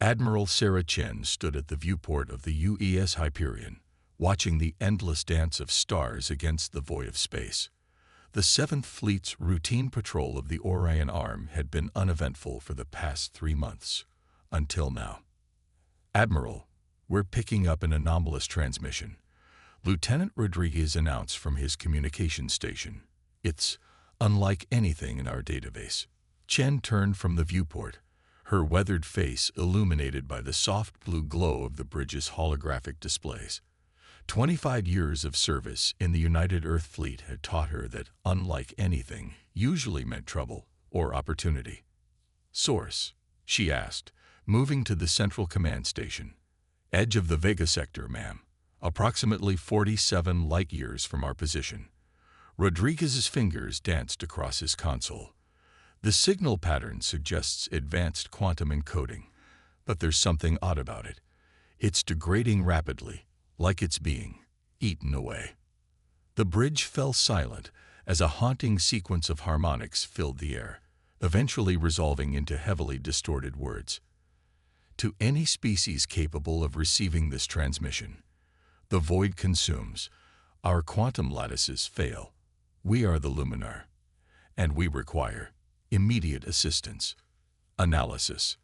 Admiral Sarah Chen stood at the viewport of the UES Hyperion, watching the endless dance of stars against the void of space. The Seventh Fleet's routine patrol of the Orion Arm had been uneventful for the past 3 months, until now. "Admiral, we're picking up an anomalous transmission," Lieutenant Rodriguez announced from his communications station. "It's unlike anything in our database." Chen turned from the viewport, her weathered face illuminated by the soft blue glow of the bridge's holographic displays. 25 years of service in the United Earth Fleet had taught her that unlike anything usually meant trouble or opportunity. "Source?" she asked, moving to the central command station. "Edge of the Vega sector, ma'am. Approximately 47 light-years from our position." Rodriguez's fingers danced across his console. "The signal pattern suggests advanced quantum encoding, but there's something odd about it. It's degrading rapidly, like it's being eaten away." The bridge fell silent as a haunting sequence of harmonics filled the air, eventually resolving into heavily distorted words. "To any species capable of receiving this transmission, the void consumes. Our quantum lattices fail. We are the Luminar, and we require immediate assistance." "Analysis,"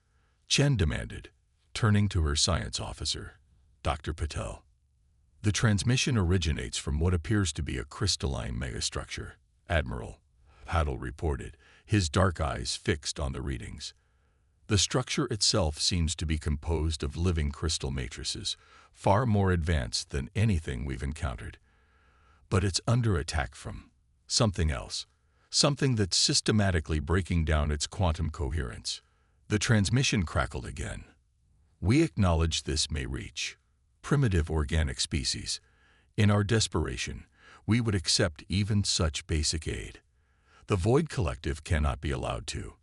Chen demanded, turning to her science officer, Dr. Patel. "The transmission originates from what appears to be a crystalline megastructure," Admiral Patel reported, his dark eyes fixed on the readings. "The structure itself seems to be composed of living crystal matrices, far more advanced than anything we've encountered. But it's under attack from something else, something that's systematically breaking down its quantum coherence." The transmission crackled again. "We acknowledge this may reach primitive organic species. In our desperation, we would accept even such basic aid. The Void Collective cannot be allowed to.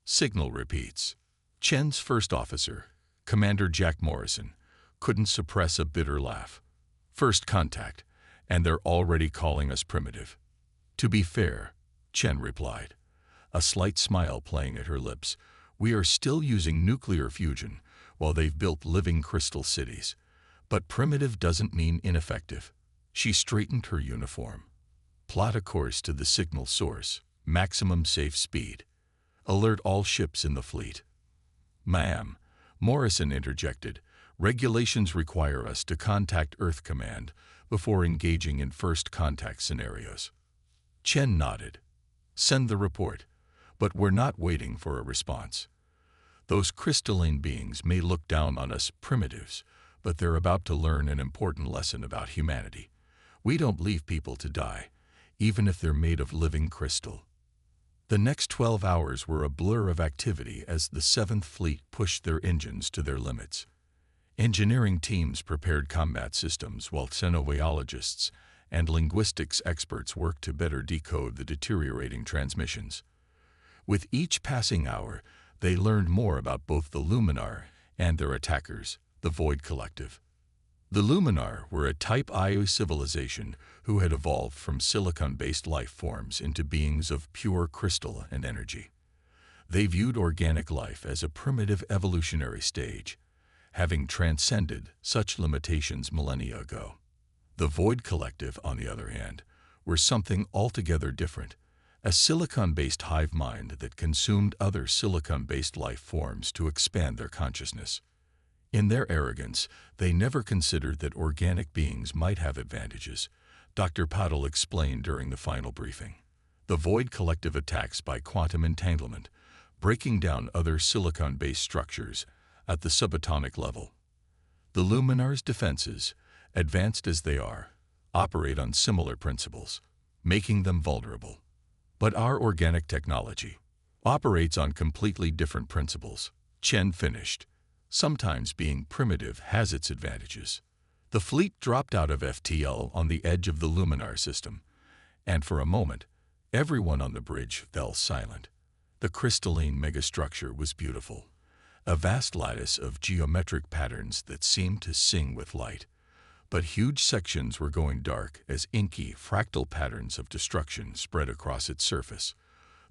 Signal repeats." Chen's first officer, Commander Jack Morrison, couldn't suppress a bitter laugh. "First contact, and they're already calling us primitive." "To be fair," Chen replied, a slight smile playing at her lips, "we are still using nuclear fusion while they've built living crystal cities. But primitive doesn't mean ineffective." She straightened her uniform. "Plot a course to the signal source, maximum safe speed. Alert all ships in the fleet." "Ma'am," Morrison interjected, "regulations require us to contact Earth Command before engaging in first contact scenarios." Chen nodded. "Send the report, but we're not waiting for a response. Those crystalline beings may look down on us primitives, but they're about to learn an important lesson about humanity. We don't leave people to die, even if they're made of living crystal." The next 12 hours were a blur of activity as the Seventh Fleet pushed their engines to their limits. Engineering teams prepared combat systems while xenobiologists and linguistics experts worked to better decode the deteriorating transmissions. With each passing hour, they learned more about both the Luminar and their attackers, the Void Collective. The Luminar were a Type I civilization who had evolved from silicon-based life forms into beings of pure crystal and energy. They viewed organic life as a primitive evolutionary stage, having transcended such limitations millennia ago. The Void Collective, on the other hand, were something altogether different, a silicon-based hive mind that consumed other silicon-based life forms to expand their consciousness. In their arrogance, they never considered that organic beings might have advantages, Dr. Patel explained during the final briefing. The Void Collective attacks by quantum entanglement, breaking down other silicon-based structures at the subatomic level. The Luminar's defenses, advanced as they are, operate on similar principles, making them vulnerable. But our organic technology operates on completely different principles, Chen finished. Sometimes being primitive has its advantages. The fleet dropped out of FTL on the edge of the Luminar system, and for a moment, everyone on the bridge fell silent. The crystalline megastructure was beautiful, a vast lattice of geometric patterns that seemed to sing with light. But huge sections were going dark as inky, fractal patterns of destruction spread across its surface.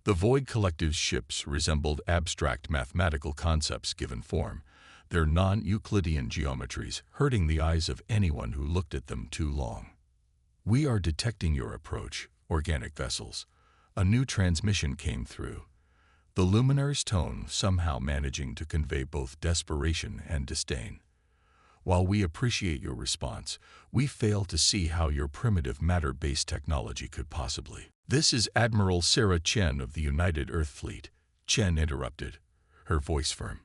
The Void Collective's ships resembled abstract mathematical concepts given form, their non-Euclidean geometries hurting the eyes of anyone who looked at them too long. "We are detecting your approach, organic vessels." A new transmission came through, the Luminar's tone somehow managing to convey both desperation and disdain. "While we appreciate your response, we fail to see how your primitive matter-based technology could possibly." "This is Admiral Sarah Chen of the United Earth Fleet," Chen interrupted, her voice firm.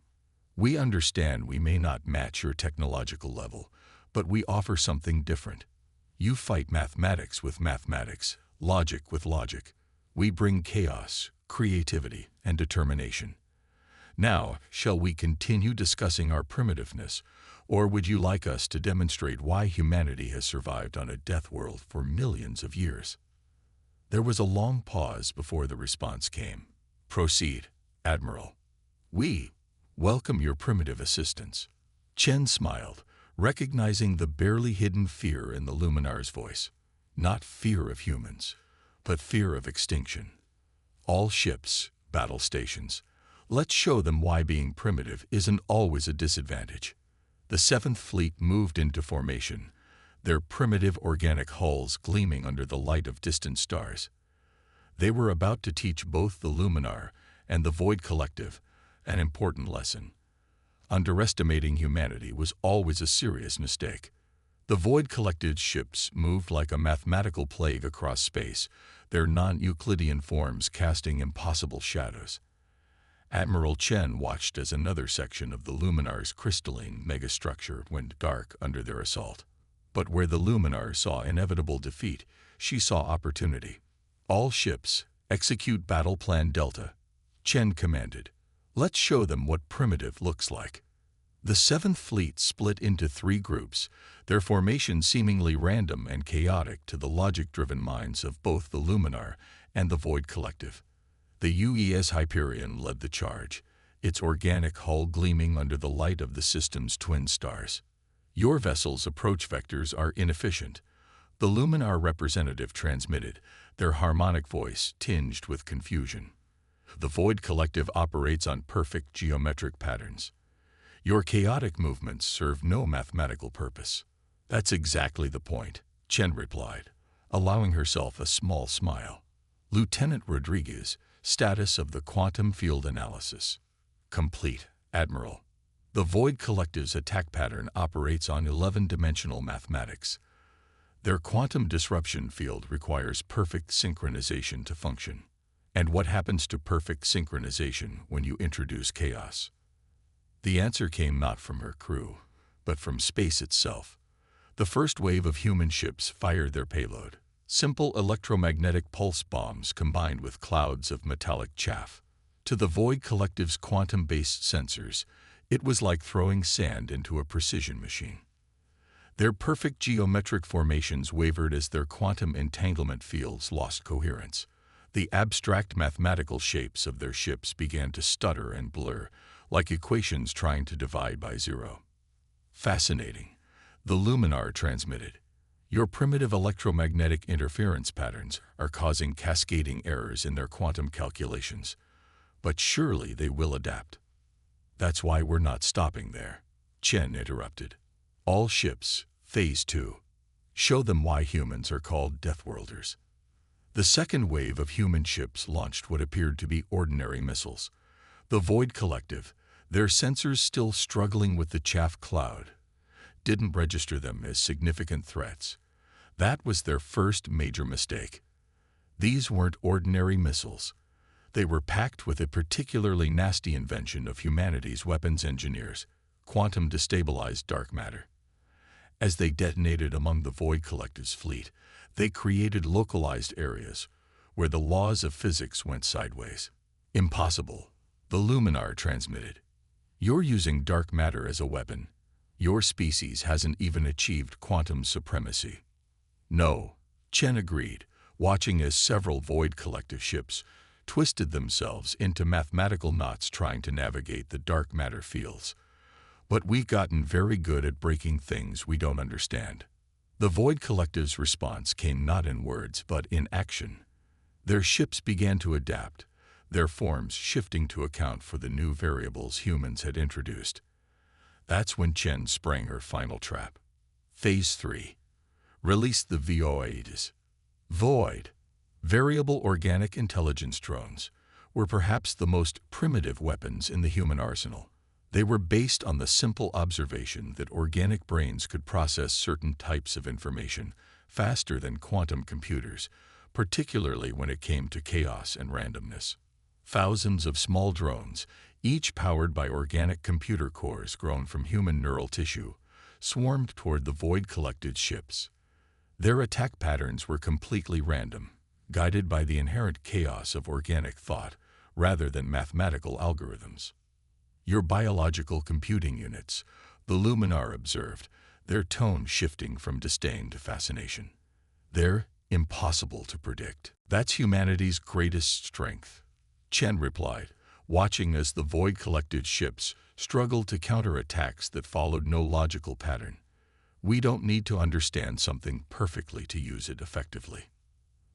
"We understand we may not match your technological level, but we offer something different. You fight mathematics with mathematics, logic with logic. We bring chaos, creativity, and determination. Now, shall we continue discussing our primitiveness, or would you like us to demonstrate why humanity has survived on a death world for millions of years?" There was a long pause before the response came. "Proceed, Admiral. We welcome your primitive assistance." Chen smiled, recognizing the barely hidden fear in the Luminar's voice. Not fear of humans, but fear of extinction. "All ships, battle stations. Let's show them why being primitive isn't always a disadvantage." The 7th Fleet moved into formation, their primitive organic hulls gleaming under the light of distant stars. They were about to teach both the Luminar and the Void Collective an important lesson. Underestimating humanity was always a serious mistake. The Void Collective's ships moved like a mathematical plague across space, their non-Euclidean forms casting impossible shadows. Admiral Chen watched as another section of the Luminar's crystalline megastructure went dark under their assault. But where the Luminar saw inevitable defeat, she saw opportunity. "All ships, execute Battle Plan Delta," Chen commanded. "Let's show them what primitive looks like." The 7th Fleet split into 3 groups, their formation seemingly random and chaotic to the logic-driven minds of both the Luminar and the Void Collective. The UES Hyperion led the charge, its organic hull gleaming under the light of the system's twin stars. "Your vessel's approach vectors are inefficient," the Luminar representative transmitted, their harmonic voice tinged with confusion. "The Void Collective operates on perfect geometric patterns. Your chaotic movements serve no mathematical purpose." "That's exactly the point," Chen replied, allowing herself a small smile. "Lieutenant Rodriguez, status of the quantum field analysis." "Complete, Admiral." The Void Collective's attack pattern operates on 11-dimensional mathematics. Their quantum disruption field requires perfect synchronization to function. And what happens to perfect synchronization when you introduce chaos? The answer came not from her crew, but from space itself. The first wave of human ships fired their payload, simple electromagnetic pulse bombs combined with clouds of metallic chaff. To the Void Collective's quantum-based sensors, it was like throwing sand into a precision machine. Their perfect geometric formations wavered as their quantum entanglement fields lost coherence. The abstract mathematical shapes of their ships began to stutter and blur, like equations trying to divide by zero. "Fascinating," the Luminar transmitted. "Your primitive electromagnetic interference patterns are causing cascading errors in their quantum calculations. But surely they will adapt." "That's why we're not stopping there," Chen interrupted. "All ships, Phase 2. Show them why humans are called Deathworlders." The second wave of human ships launched what appeared to be ordinary missiles. The Void Collective, their sensors still struggling with the chaff cloud, didn't register them as significant threats. That was their first major mistake. These weren't ordinary missiles. They were packed with a particularly nasty invention of humanity's weapons engineers, quantum destabilized dark matter. As they detonated among the Void Collective's fleet, they created localized areas where the laws of physics went sideways. "Impossible," the Luminar transmitted. "You're using dark matter as a weapon. Your species hasn't even achieved quantum supremacy." "No," Chen agreed, watching as several Void Collective ships twisted themselves into mathematical knots trying to navigate the dark matter fields. "But we've gotten very good at breaking things we don't understand." The Void Collective's response came not in words but in action. Their ships began to adapt, their forms shifting to account for the new variables humans had introduced. That's when Chen sprang her final trap. Phase 3. Release the VOIDs. Void, variable organic intelligence drones, were perhaps the most primitive weapons in the human arsenal. They were based on the simple observation that organic brains could process certain types of information faster than quantum computers, particularly when it came to chaos and randomness. Thousands of small drones, each powered by organic computer cores grown from human neural tissue, swarmed toward the void-collected ships. Their attack patterns were completely random, guided by the inherent chaos of organic thought rather than mathematical algorithms. Your biological computing units, the Luminar observed, their tone shifting from disdain to fascination. They're impossible to predict. That's humanity's greatest strength, Chen replied, watching as the void-collected ships struggled to counter attacks that followed no logical pattern. We don't need to understand something perfectly to use it effectively.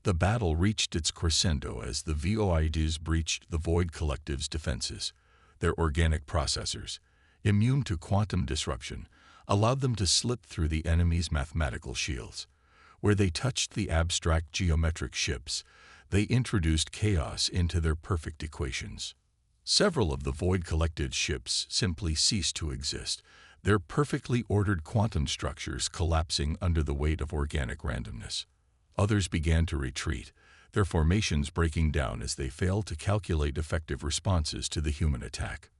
The battle reached its crescendo as the VOIDs breached the Void Collective's defenses. Their organic processors, immune to quantum disruption, allowed them to slip through the enemy's mathematical shields. Where they touched the abstract geometric ships, they introduced chaos into their perfect equations. Several of the void-collected ships simply ceased to exist, their perfectly ordered quantum structures collapsing under the weight of organic randomness. Others began to retreat, their formations breaking down as they failed to calculate effective responses to the human attack.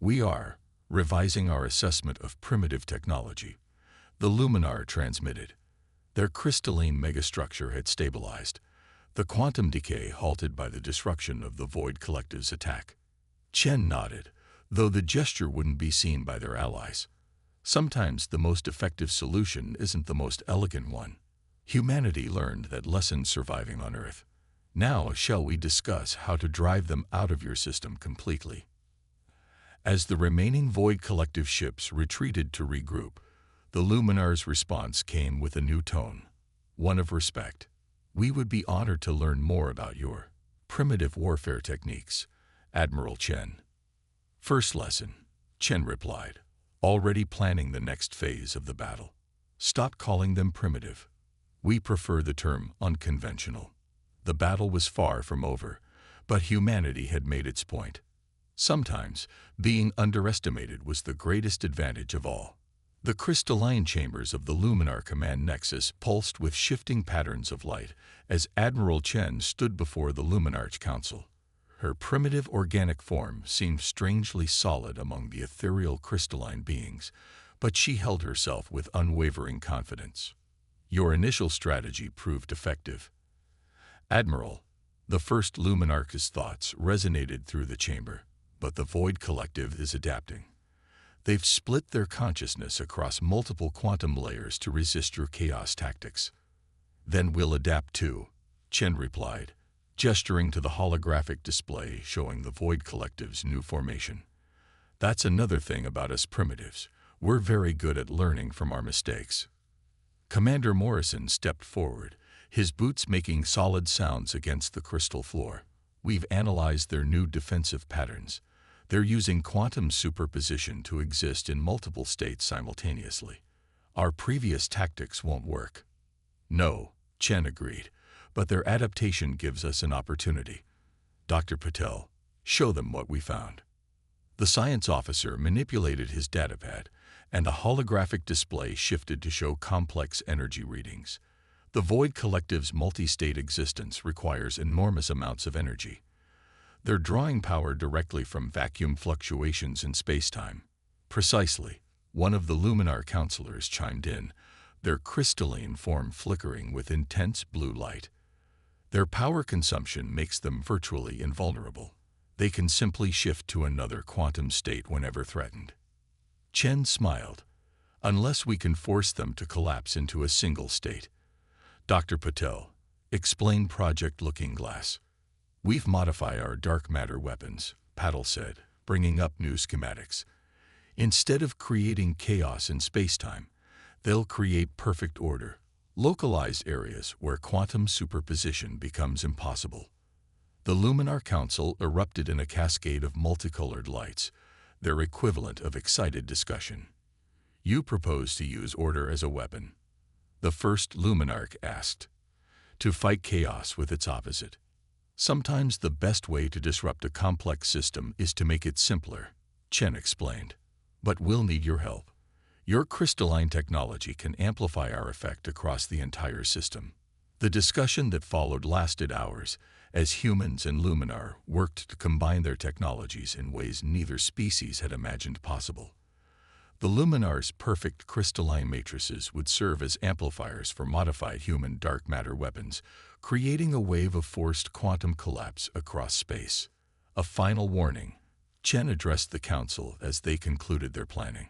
We are revising our assessment of primitive technology, the Luminar transmitted. Their crystalline megastructure had stabilized, the quantum decay halted by the disruption of the Void Collective's attack. Chen nodded, though the gesture wouldn't be seen by their allies. Sometimes the most effective solution isn't the most elegant one. Humanity learned that lesson surviving on Earth. Now shall we discuss how to drive them out of your system completely? As the remaining Void Collective ships retreated to regroup, the Luminar's response came with a new tone, one of respect. We would be honored to learn more about your primitive warfare techniques, Admiral Chen. First lesson, Chen replied, already planning the next phase of the battle. Stop calling them primitive. We prefer the term unconventional. The battle was far from over, but humanity had made its point. Sometimes, being underestimated was the greatest advantage of all. The crystalline chambers of the Luminar Command Nexus pulsed with shifting patterns of light as Admiral Chen stood before the Luminarch Council. Her primitive organic form seemed strangely solid among the ethereal crystalline beings, but she held herself with unwavering confidence. Your initial strategy proved effective. Admiral, the first Luminarch's thoughts resonated through the chamber, but the Void Collective is adapting. They've split their consciousness across multiple quantum layers to resist your chaos tactics. Then we'll adapt too, Chen replied, gesturing to the holographic display showing the Void Collective's new formation. That's another thing about us primitives. We're very good at learning from our mistakes. Commander Morrison stepped forward, his boots making solid sounds against the crystal floor. We've analyzed their new defensive patterns. They're using quantum superposition to exist in multiple states simultaneously. Our previous tactics won't work. No, Chen agreed, but their adaptation gives us an opportunity. Dr. Patel, show them what we found. The science officer manipulated his datapad, and a holographic display shifted to show complex energy readings. The Void Collective's multi-state existence requires enormous amounts of energy. They're drawing power directly from vacuum fluctuations in space-time. Precisely, one of the Luminar counselors chimed in, their crystalline form flickering with intense blue light. Their power consumption makes them virtually invulnerable. They can simply shift to another quantum state whenever threatened. Chen smiled. Unless we can force them to collapse into a single state. Dr. Patel, explain Project Looking Glass. We've modified our dark matter weapons, Patel said, bringing up new schematics. Instead of creating chaos in space-time, they'll create perfect order, localized areas where quantum superposition becomes impossible. The Luminar Council erupted in a cascade of multicolored lights, their equivalent of excited discussion. "You propose to use order as a weapon?" the first Luminarch asked. "To fight chaos with its opposite. Sometimes the best way to disrupt a complex system is to make it simpler," Chen explained. "But we'll need your help. Your crystalline technology can amplify our effect across the entire system." The discussion that followed lasted hours, as humans and Luminar worked to combine their technologies in ways neither species had imagined possible. The Luminar's perfect crystalline matrices would serve as amplifiers for modified human dark matter weapons, creating a wave of forced quantum collapse across space. A final warning. Chen addressed the Council as they concluded their planning.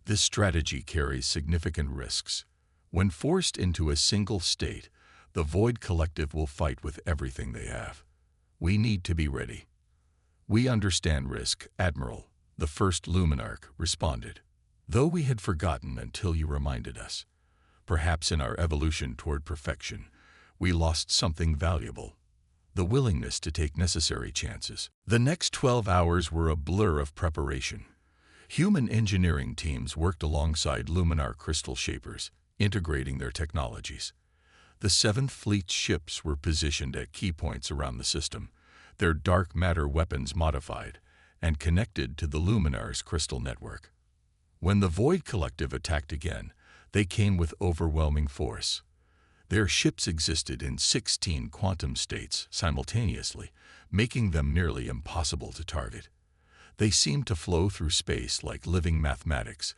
"This strategy carries significant risks. When forced into a single state, the Void Collective will fight with everything they have. We need to be ready." "We understand risk, Admiral," the first Luminarch responded. "Though we had forgotten until you reminded us. Perhaps in our evolution toward perfection, we lost something valuable: the willingness to take necessary chances." The next 12 hours were a blur of preparation. Human engineering teams worked alongside Luminar crystal shapers, integrating their technologies. The 7th Fleet's ships were positioned at key points around the system, their dark matter weapons modified and connected to the Luminar's crystal network. When the Void Collective attacked again, they came with overwhelming force. Their ships existed in 16 quantum states simultaneously, making them nearly impossible to target. They seemed to flow through space like living mathematics,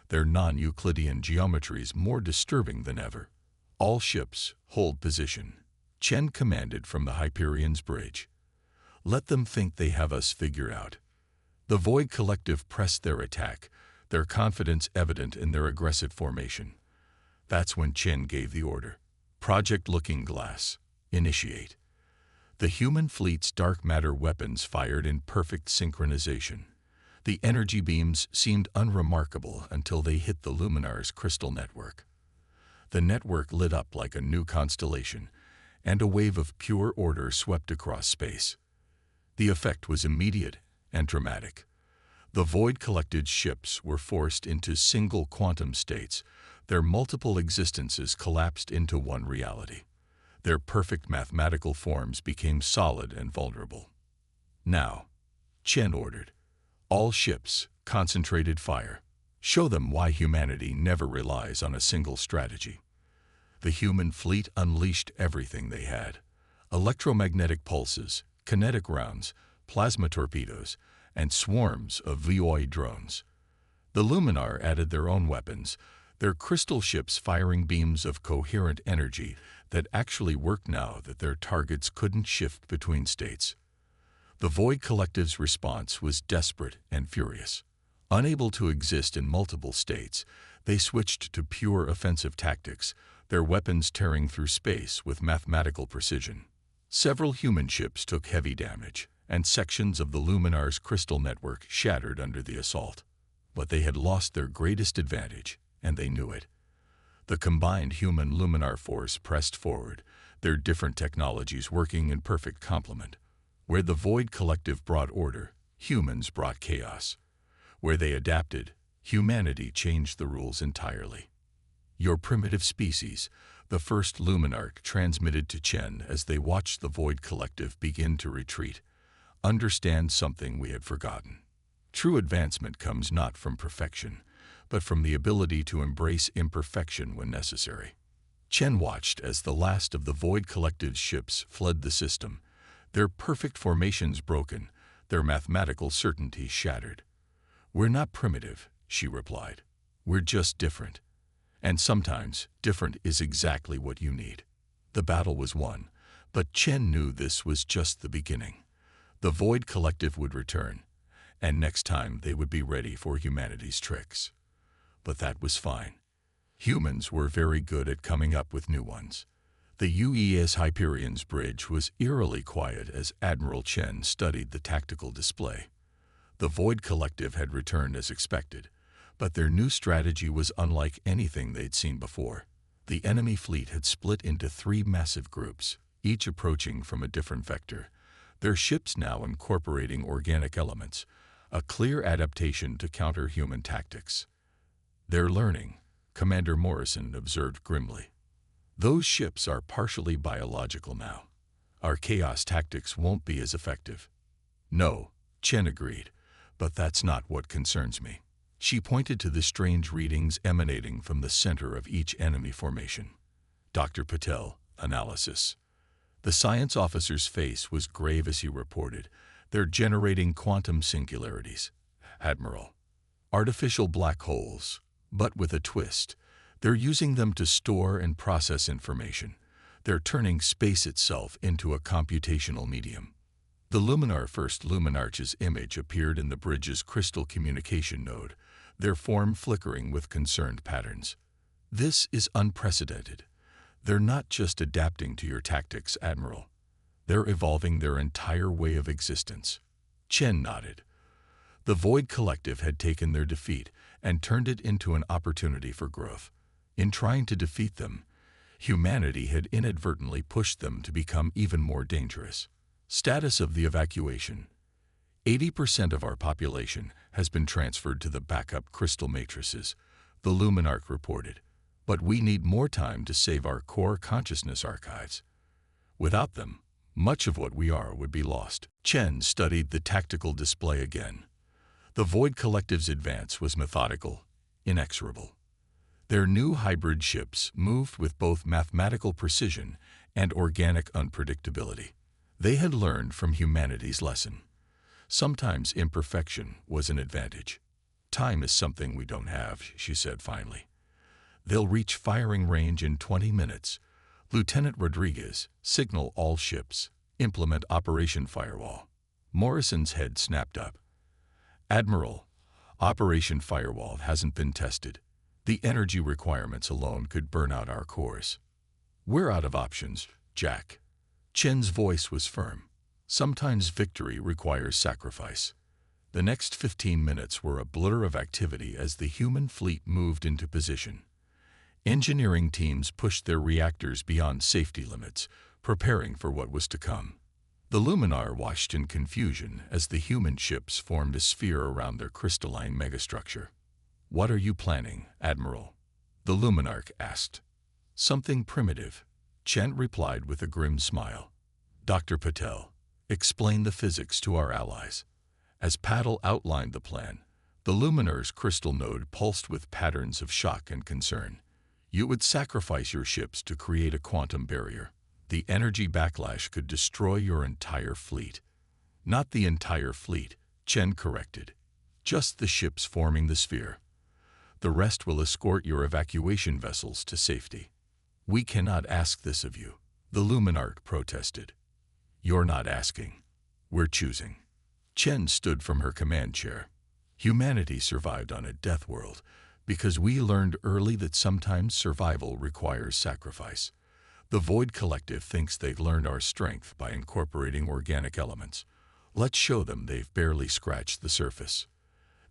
their non-Euclidean geometries more disturbing than ever. "All ships, hold position," Chen commanded from the Hyperion's bridge. "Let them think they have us figured out." The Void Collective pressed their attack, their confidence evident in their aggressive formation. That's when Chen gave the order. "Project Looking Glass, initiate." The human fleet's dark matter weapons fired in perfect synchronization. The energy beams seemed unremarkable until they hit the Luminar's crystal network. The network lit up like a new constellation, and a wave of pure order swept across space. The effect was immediate and dramatic. The Void Collected ships were forced into single quantum states. Their multiple existences collapsed into one reality. Their perfect mathematical forms became solid and vulnerable. "Now," Chen ordered, "all ships, concentrated fire. Show them why humanity never relies on a single strategy." The human fleet unleashed everything they had: electromagnetic pulses, kinetic rounds, plasma torpedoes, and swarms of VOI drones. The Luminar added their own weapons, their crystal ships firing beams of coherent energy that actually worked now that their targets couldn't shift between states. The Void Collective's response was desperate and furious. Unable to exist in multiple states, they switched to pure offensive tactics, their weapons tearing through space with mathematical precision. Several human ships took heavy damage, and sections of the Luminar's crystal network shattered under the assault. But they had lost their greatest advantage, and they knew it. The combined human-Luminar force pressed forward, their different technologies working in perfect complement. Where the Void Collective brought order, humans brought chaos. Where they adapted, humanity changed the rules entirely. "Your primitive species," the first Luminarch transmitted to Chen as they watched the Void Collective begin to retreat, "understand something we had forgotten. True advancement comes not from perfection, but from the ability to embrace imperfection when necessary." Chen watched as the last of the Void Collective's ships fled the system, their perfect formations broken, their mathematical certainty shattered. "We're not primitive," she replied. "We're just different. And sometimes, different is exactly what you need." The battle was won, but Chen knew this was just the beginning. The Void Collective would return, and next time they would be ready for humanity's tricks. But that was fine. Humans were very good at coming up with new ones. The UES Hyperion's bridge was eerily quiet as Admiral Chen studied the tactical display. The Void Collective had returned as expected, but their new strategy was unlike anything they'd seen before. The enemy fleet had split into 3 massive groups, each approaching from a different vector, their ships now incorporating organic elements, a clear adaptation to counter human tactics. "They're learning," Commander Morrison observed grimly. "Those ships are partially biological now. Our chaos tactics won't be as effective." "No," Chen agreed, "but that's not what concerns me." She pointed to the strange readings emanating from the center of each enemy formation. "Dr. Patel, analysis." The science officer's face was grave as he reported, "They're generating quantum singularities, Admiral. Artificial black holes, but with a twist. They're using them to store and process information. They're turning space itself into a computational medium." The Luminar First Luminarch's image appeared in the bridge's crystal communication node, their form flickering with concerned patterns. "This is unprecedented. They're not just adapting to your tactics, Admiral. They're evolving their entire way of existence." Chen nodded. The Void Collective had taken their defeat and turned it into an opportunity for growth. In trying to defeat them, humanity had inadvertently pushed them to become even more dangerous. Status of the evacuation. 80% of our population has been transferred to the backup crystal matrices, the Luminarch reported. But we need more time to save our core consciousness archives. Without them, much of what we are would be lost. Chen studied the tactical display again. The Void Collective's advance was methodical, inexorable. Their new hybrid ships moved with both mathematical precision and organic unpredictability. They had learned from humanity's lesson. Sometimes imperfection was an advantage. "Time is something we don't have," she said finally. "They'll reach firing range in 20 minutes. Lieutenant Rodriguez, signal all ships. Implement Operation Firewall." Morrison's head snapped up. "Admiral, Operation Firewall hasn't been tested. The energy requirements alone could burn out our cores." "We're out of options, Jack." Chen's voice was firm. "Sometimes victory requires sacrifice." The next 15 minutes were a blur of activity as the human fleet moved into position. Engineering teams pushed their reactors beyond safety limits, preparing for what was to come. The Luminar watched in confusion as the human ships formed a sphere around their crystalline megastructure. "What are you planning, Admiral?" the Luminarch asked. "Something primitive," Chen replied with a grim smile. "Dr. Patel, explain the physics to our allies." As Patel outlined the plan, the Luminar's crystal node pulsed with patterns of shock and concern. "You would sacrifice your ships to create a quantum barrier. The energy backlash could destroy your entire fleet." "Not the entire fleet," Chen corrected. "Just the ships forming the sphere. The rest will escort your evacuation vessels to safety." "We cannot ask this of you," the Luminarch protested. "You're not asking. We're choosing." Chen stood from her command chair. "Humanity survived on a death world because we learned early that sometimes survival requires sacrifice. The Void Collective thinks they've learned our strength by incorporating organic elements. Let's show them they've barely scratched the surface."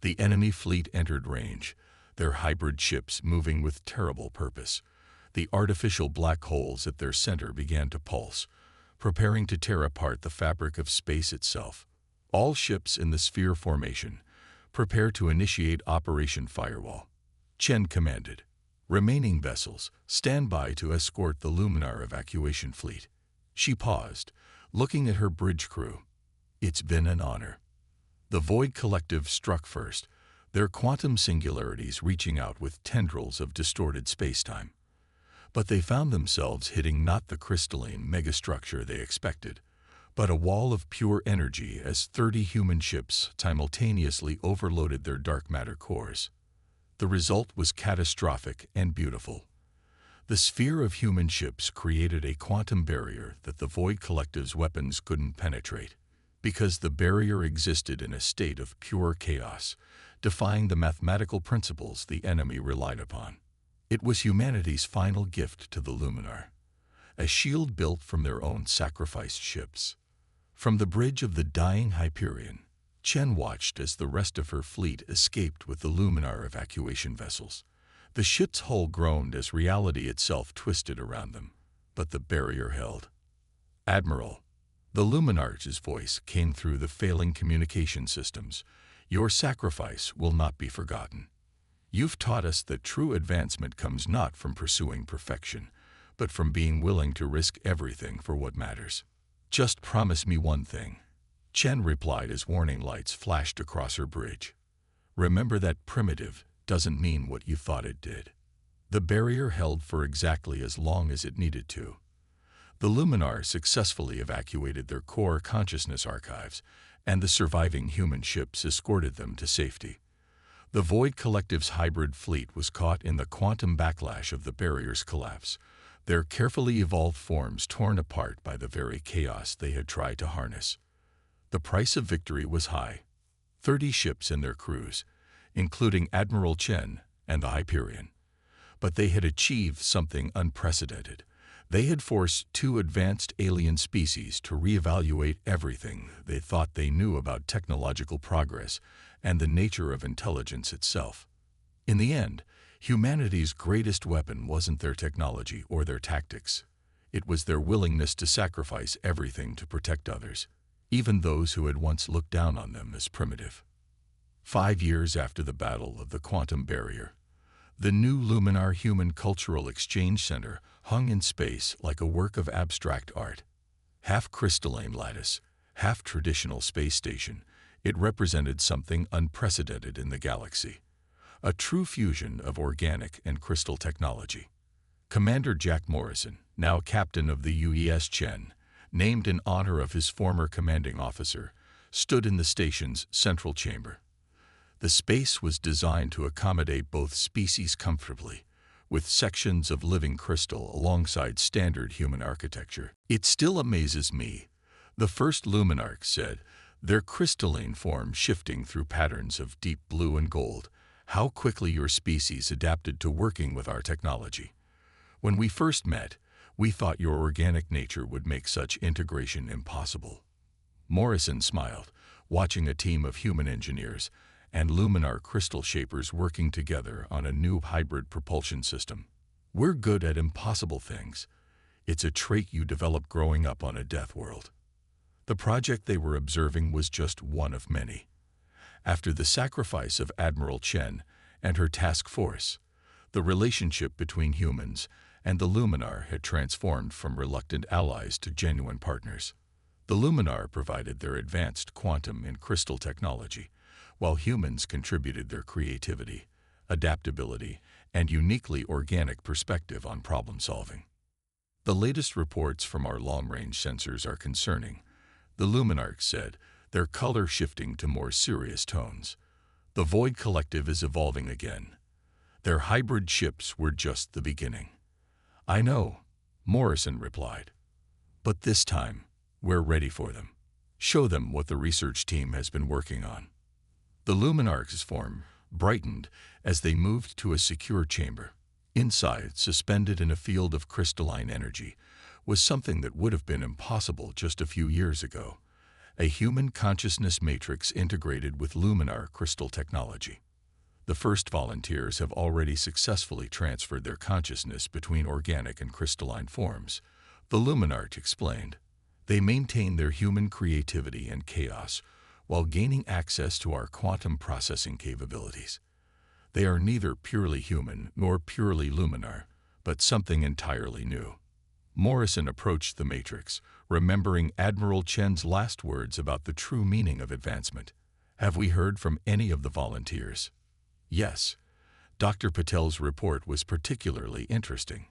The enemy fleet entered range, their hybrid ships moving with terrible purpose. The artificial black holes at their center began to pulse, preparing to tear apart the fabric of space itself. "All ships in the sphere formation, prepare to initiate Operation Firewall," Chen commanded. "Remaining vessels, stand by to escort the Luminar evacuation fleet." She paused, looking at her bridge crew. "It's been an honor." The Void Collective struck first, their quantum singularities reaching out with tendrils of distorted spacetime. But they found themselves hitting not the crystalline megastructure they expected, but a wall of pure energy as 30 human ships simultaneously overloaded their dark matter cores. The result was catastrophic and beautiful. The sphere of human ships created a quantum barrier that the Void Collective's weapons couldn't penetrate, because the barrier existed in a state of pure chaos, defying the mathematical principles the enemy relied upon. It was humanity's final gift to the Luminar, a shield built from their own sacrificed ships. From the bridge of the dying Hyperion, Chen watched as the rest of her fleet escaped with the Luminar evacuation vessels. The ship's hull groaned as reality itself twisted around them, but the barrier held. "Admiral," The Luminarch's voice came through the failing communication systems. Your sacrifice will not be forgotten. You've taught us that true advancement comes not from pursuing perfection, but from being willing to risk everything for what matters. Just promise me one thing. Chen replied as warning lights flashed across her bridge. Remember that primitive doesn't mean what you thought it did. The barrier held for exactly as long as it needed to. The Luminar successfully evacuated their core consciousness archives, and the surviving human ships escorted them to safety. The Void Collective's hybrid fleet was caught in the quantum backlash of the barrier's collapse, their carefully evolved forms torn apart by the very chaos they had tried to harness. The price of victory was high. 30 ships and their crews, including Admiral Chen and the Hyperion. But they had achieved something unprecedented. They had forced 2 advanced alien species to reevaluate everything they thought they knew about technological progress and the nature of intelligence itself. In the end, humanity's greatest weapon wasn't their technology or their tactics. It was their willingness to sacrifice everything to protect others, even those who had once looked down on them as primitive. 5 years after the Battle of the Quantum Barrier, the new Luminar Human Cultural Exchange Center hung in space like a work of abstract art. Half crystalline lattice, half traditional space station, it represented something unprecedented in the galaxy. A true fusion of organic and crystal technology. Commander Jack Morrison, now captain of the UES Chen, named in honor of his former commanding officer, stood in the station's central chamber. The space was designed to accommodate both species comfortably, with sections of living crystal alongside standard human architecture. It still amazes me, the first Luminarch said, their crystalline form shifting through patterns of deep blue and gold, how quickly your species adapted to working with our technology. When we first met, we thought your organic nature would make such integration impossible. Morrison smiled, watching a team of human engineers and Luminar crystal shapers working together on a new hybrid propulsion system. We're good at impossible things. It's a trait you develop growing up on a death world. The project they were observing was just one of many. After the sacrifice of Admiral Chen and her task force, the relationship between humans and the Luminar had transformed from reluctant allies to genuine partners. The Luminar provided their advanced quantum and crystal technology, while humans contributed their creativity, adaptability, and uniquely organic perspective on problem-solving. The latest reports from our long-range sensors are concerning, the Luminarch said, their color shifting to more serious tones. The Void Collective is evolving again. Their hybrid ships were just the beginning. I know, Morrison replied. But this time, we're ready for them. Show them what the research team has been working on. The Luminarch's form brightened as they moved to a secure chamber. Inside, suspended in a field of crystalline energy, was something that would have been impossible just a few years ago. A human consciousness matrix integrated with Luminar crystal technology. The first volunteers have already successfully transferred their consciousness between organic and crystalline forms, the Luminarch explained. They maintain their human creativity and chaos while gaining access to our quantum processing capabilities. They are neither purely human nor purely Luminar, but something entirely new. Morrison approached the Matrix, remembering Admiral Chen's last words about the true meaning of advancement. Have we heard from any of the volunteers? Yes. Dr. Patel's report was particularly interesting.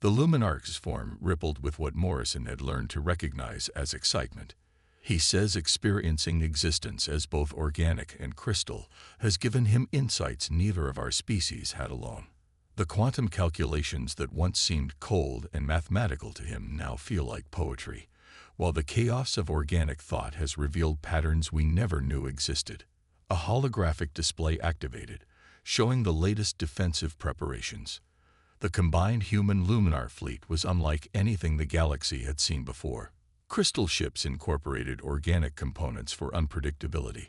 The Luminarch's form rippled with what Morrison had learned to recognize as excitement. He says experiencing existence as both organic and crystal has given him insights neither of our species had alone. The quantum calculations that once seemed cold and mathematical to him now feel like poetry, while the chaos of organic thought has revealed patterns we never knew existed. A holographic display activated, showing the latest defensive preparations. The combined human Luminar fleet was unlike anything the galaxy had seen before. Crystal ships incorporated organic components for unpredictability,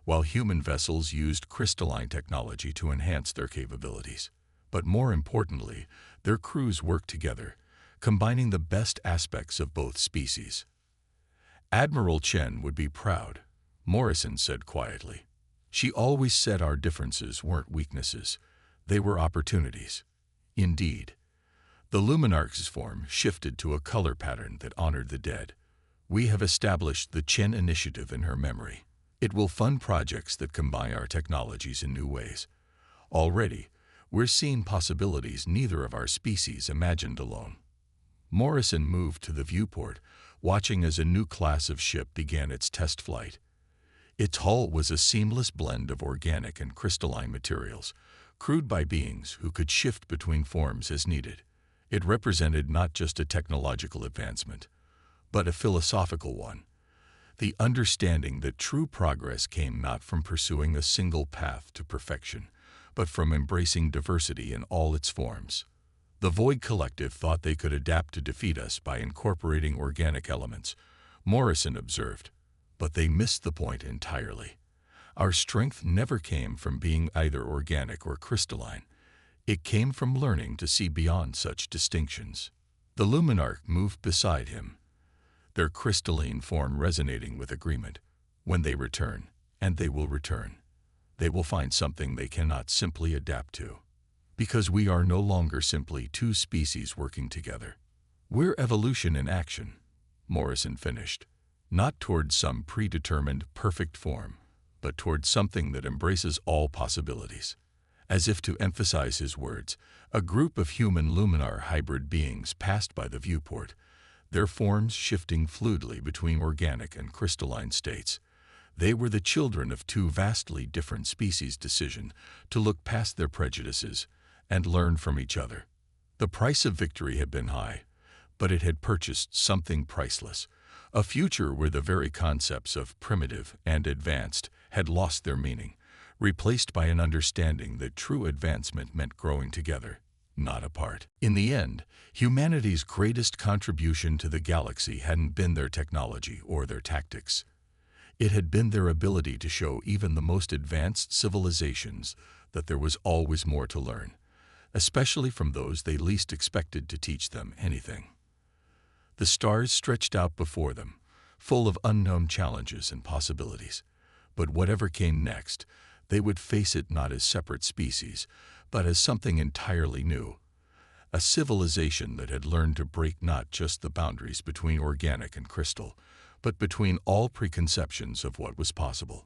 while human vessels used crystalline technology to enhance their capabilities. But more importantly, their crews worked together, combining the best aspects of both species. Admiral Chen would be proud, Morrison said quietly. She always said our differences weren't weaknesses, they were opportunities. Indeed. The Luminarch's form shifted to a color pattern that honored the dead. We have established the Chen Initiative in her memory. It will fund projects that combine our technologies in new ways. Already, we're seeing possibilities neither of our species imagined alone. Morrison moved to the viewport, watching as a new class of ship began its test flight. Its hull was a seamless blend of organic and crystalline materials, crewed by beings who could shift between forms as needed. It represented not just a technological advancement, but a philosophical one. The understanding that true progress came not from pursuing a single path to perfection, but from embracing diversity in all its forms. The Void Collective thought they could adapt to defeat us by incorporating organic elements, Morrison observed, but they missed the point entirely. Our strength never came from being either organic or crystalline. It came from learning to see beyond such distinctions. The Luminarch moved beside him, their crystalline form resonating with agreement. When they return, and they will return, they will find something they cannot simply adapt to. Because we are no longer simply two species working together. We're evolution in action, Morrison finished. Not towards some predetermined, perfect form, but towards something that embraces all possibilities. As if to emphasize his words, a group of human Luminar hybrid beings passed by the viewport, their forms shifting fluidly between organic and crystalline states. They were the children of two vastly different species' decision to look past their prejudices and learn from each other. The price of victory had been high, but it had purchased something priceless, a future where the very concepts of primitive and advanced had lost their meaning, replaced by an understanding that true advancement meant growing together, not apart. In the end, humanity's greatest contribution to the galaxy hadn't been their technology or their tactics. It had been their ability to show even the most advanced civilizations that there was always more to learn, especially from those they least expected to teach them anything. The stars stretched out before them, full of unknown challenges and possibilities. But whatever came next, they would face it not as separate species, but as something entirely new. A civilization that had learned to break not just the boundaries between organic and crystal, but between all preconceptions of what was possible.